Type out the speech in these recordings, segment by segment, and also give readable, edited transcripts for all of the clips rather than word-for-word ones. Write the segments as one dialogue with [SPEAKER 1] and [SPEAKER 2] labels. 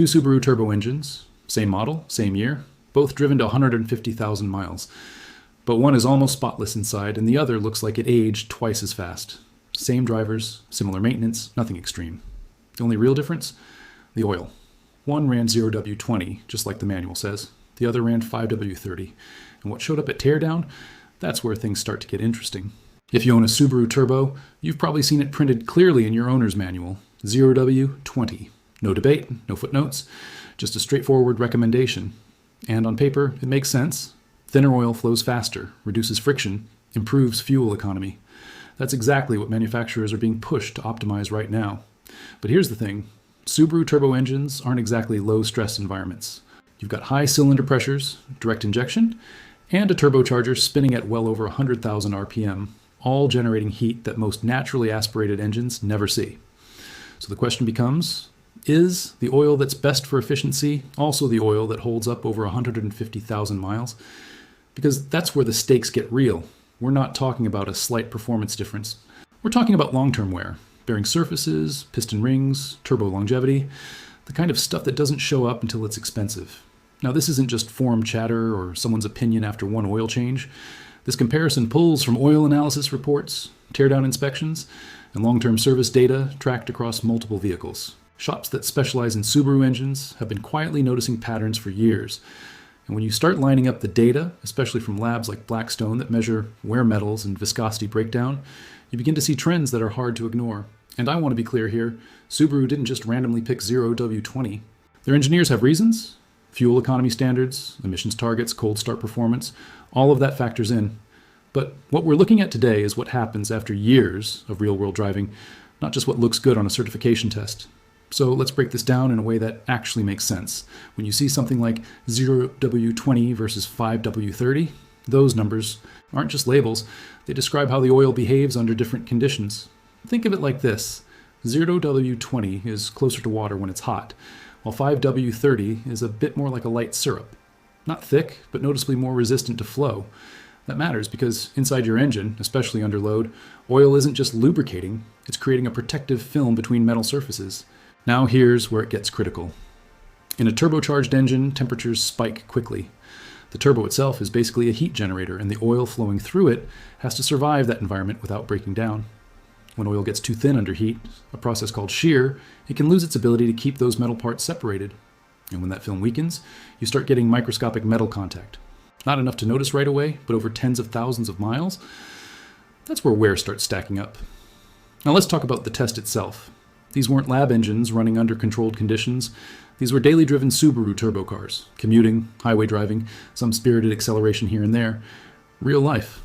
[SPEAKER 1] Two Subaru turbo engines, same model, same year, both driven to 150,000 miles. But one is almost spotless inside, and the other looks like it aged twice as fast. Same drivers, similar maintenance, nothing extreme. The only real difference? The oil. One ran 0W-20, just like the manual says. The other ran 5W-30. And what showed up at teardown? That's where things start to get interesting. If you own a Subaru Turbo, you've probably seen it printed clearly in your owner's manual. 0W-20. No debate, no footnotes, just a straightforward recommendation. And on paper, it makes sense. Thinner oil flows faster, reduces friction, improves fuel economy. That's exactly what manufacturers are being pushed to optimize right now. But here's the thing. Subaru turbo engines aren't exactly low-stress environments. You've got high cylinder pressures, direct injection, and a turbocharger spinning at well over 100,000 RPM, all generating heat that most naturally aspirated engines never see. So the question becomes, is the oil that's best for efficiency also the oil that holds up over 150,000 miles? Because that's where the stakes get real. We're not talking about a slight performance difference. We're talking about long-term wear, bearing surfaces, piston rings, turbo longevity, the kind of stuff that doesn't show up until it's expensive. Now, this isn't just forum chatter or someone's opinion after one oil change. This comparison pulls from oil analysis reports, teardown inspections, and long-term service data tracked across multiple vehicles. Shops that specialize in Subaru engines have been quietly noticing patterns for years. And when you start lining up the data, especially from labs like Blackstone that measure wear metals and viscosity breakdown, you begin to see trends that are hard to ignore. And I want to be clear here, Subaru didn't just randomly pick 0W-20. Their engineers have reasons. Fuel economy standards, emissions targets, cold start performance, all of that factors in. But what we're looking at today is what happens after years of real-world driving, not just what looks good on a certification test. So let's break this down in a way that actually makes sense. When you see something like 0W-20 versus 5W-30, those numbers aren't just labels, they describe how the oil behaves under different conditions. Think of it like this. 0W-20 is closer to water when it's hot, while 5W-30 is a bit more like a light syrup. Not thick, but noticeably more resistant to flow. That matters because inside your engine, especially under load, oil isn't just lubricating, it's creating a protective film between metal surfaces. Now here's where it gets critical. In a turbocharged engine, temperatures spike quickly. The turbo itself is basically a heat generator, and the oil flowing through it has to survive that environment without breaking down. When oil gets too thin under heat, a process called shear, it can lose its ability to keep those metal parts separated. And when that film weakens, you start getting microscopic metal contact. Not enough to notice right away, but over tens of thousands of miles. That's where wear starts stacking up. Now let's talk about the test itself. These weren't lab engines running under controlled conditions. These were daily driven Subaru turbo cars, commuting, highway driving, some spirited acceleration here and there. Real life.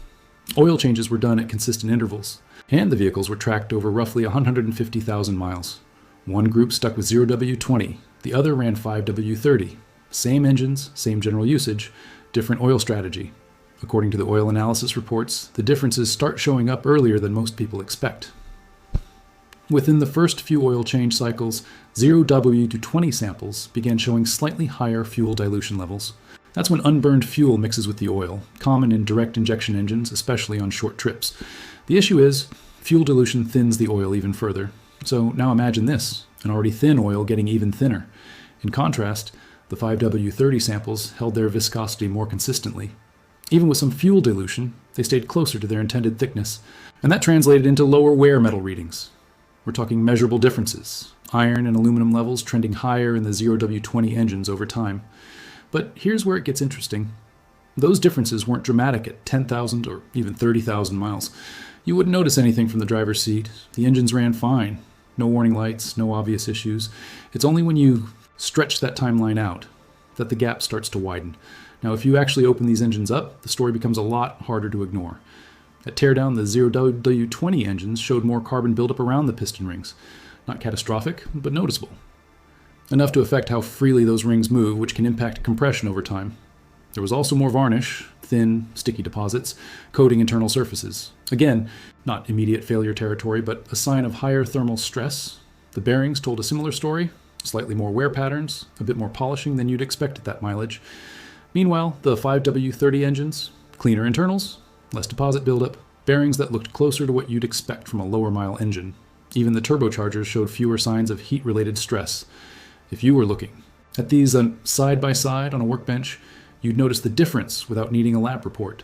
[SPEAKER 1] Oil changes were done at consistent intervals, and the vehicles were tracked over roughly 150,000 miles. One group stuck with 0W-20, the other ran 5W-30. Same engines, same general usage, different oil strategy. According to the oil analysis reports, the differences start showing up earlier than most people expect. Within the first few oil change cycles, 0W-20 samples began showing slightly higher fuel dilution levels. That's when unburned fuel mixes with the oil, common in direct injection engines, especially on short trips. The issue is, fuel dilution thins the oil even further. So now imagine this, an already thin oil getting even thinner. In contrast, the 5W-30 samples held their viscosity more consistently. Even with some fuel dilution, they stayed closer to their intended thickness, and that translated into lower wear metal readings. We're talking measurable differences, iron and aluminum levels trending higher in the 0W-20 engines over time. But here's where it gets interesting. Those differences weren't dramatic at 10,000 or even 30,000 miles. You wouldn't notice anything from the driver's seat. The engines ran fine. No warning lights, no obvious issues. It's only when you stretch that timeline out that the gap starts to widen. Now, if you actually open these engines up, the story becomes a lot harder to ignore. At teardown, the 0W-20 engines showed more carbon buildup around the piston rings. Not catastrophic, but noticeable. Enough to affect how freely those rings move, which can impact compression over time. There was also more varnish, thin, sticky deposits, coating internal surfaces. Again, not immediate failure territory, but a sign of higher thermal stress. The bearings told a similar story, slightly more wear patterns, a bit more polishing than you'd expect at that mileage. Meanwhile, the 5W-30 engines, cleaner internals, less deposit buildup, bearings that looked closer to what you'd expect from a lower mile engine. Even the turbochargers showed fewer signs of heat-related stress. If you were looking at these side by side on a workbench, you'd notice the difference without needing a lab report.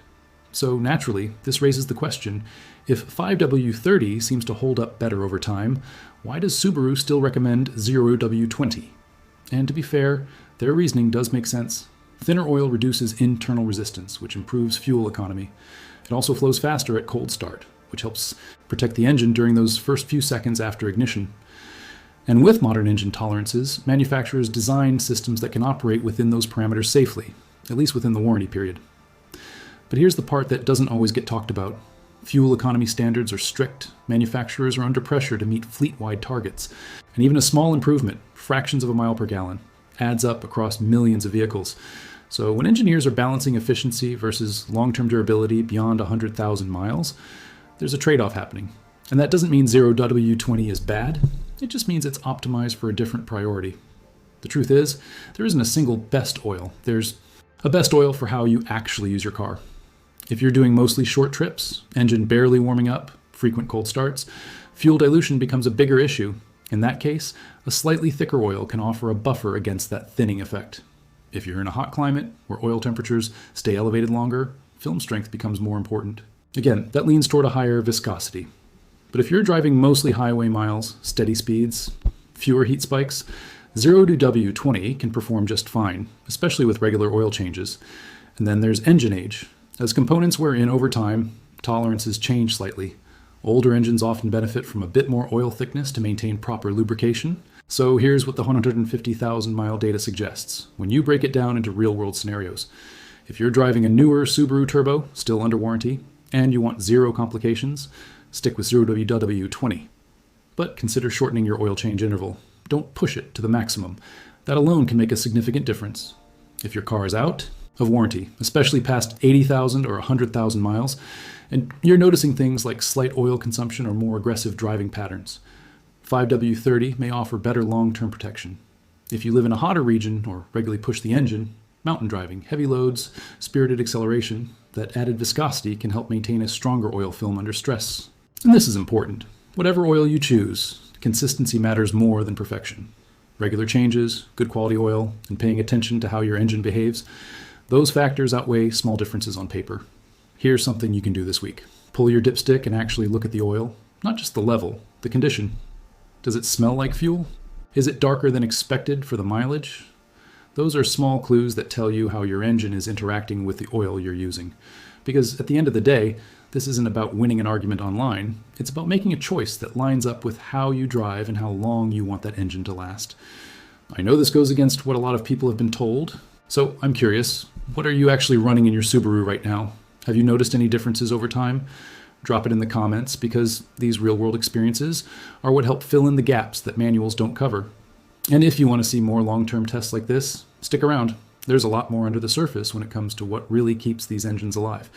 [SPEAKER 1] So naturally, this raises the question, if 5W-30 seems to hold up better over time, why does Subaru still recommend 0W-20? And to be fair, their reasoning does make sense. Thinner oil reduces internal resistance, which improves fuel economy. It also flows faster at cold start, which helps protect the engine during those first few seconds after ignition. And with modern engine tolerances, manufacturers design systems that can operate within those parameters safely, at least within the warranty period. But here's the part that doesn't always get talked about. Fuel economy standards are strict, manufacturers are under pressure to meet fleet-wide targets, and even a small improvement, fractions of a mile per gallon, adds up across millions of vehicles. So when engineers are balancing efficiency versus long-term durability beyond 100,000 miles, there's a trade-off happening. And that doesn't mean 0W-20 is bad, it just means it's optimized for a different priority. The truth is, there isn't a single best oil. There's a best oil for how you actually use your car. If you're doing mostly short trips, engine barely warming up, frequent cold starts, fuel dilution becomes a bigger issue. In that case, a slightly thicker oil can offer a buffer against that thinning effect. If you're in a hot climate, where oil temperatures stay elevated longer, film strength becomes more important. Again, that leans toward a higher viscosity. But if you're driving mostly highway miles, steady speeds, fewer heat spikes, 0W-20 can perform just fine, especially with regular oil changes. And then there's engine age. As components wear in over time, tolerances change slightly. Older engines often benefit from a bit more oil thickness to maintain proper lubrication. So here's what the 150,000 mile data suggests, when you break it down into real-world scenarios. If you're driving a newer Subaru Turbo, still under warranty, and you want zero complications, stick with 0W-20. But consider shortening your oil change interval. Don't push it to the maximum. That alone can make a significant difference. If your car is out of warranty, especially past 80,000 or 100,000 miles, and you're noticing things like slight oil consumption or more aggressive driving patterns, 5W-30 may offer better long-term protection. If you live in a hotter region or regularly push the engine, mountain driving, heavy loads, spirited acceleration, that added viscosity can help maintain a stronger oil film under stress. And this is important. Whatever oil you choose, consistency matters more than perfection. Regular changes, good quality oil, and paying attention to how your engine behaves, those factors outweigh small differences on paper. Here's something you can do this week. Pull your dipstick and actually look at the oil, not just the level, the condition. Does it smell like fuel? Is it darker than expected for the mileage? Those are small clues that tell you how your engine is interacting with the oil you're using. Because at the end of the day, this isn't about winning an argument online. It's about making a choice that lines up with how you drive and how long you want that engine to last. I know this goes against what a lot of people have been told, so I'm curious, what are you actually running in your Subaru right now? Have you noticed any differences over time? Drop it in the comments, because these real-world experiences are what help fill in the gaps that manuals don't cover. And if you want to see more long-term tests like this, stick around. There's a lot more under the surface when it comes to what really keeps these engines alive.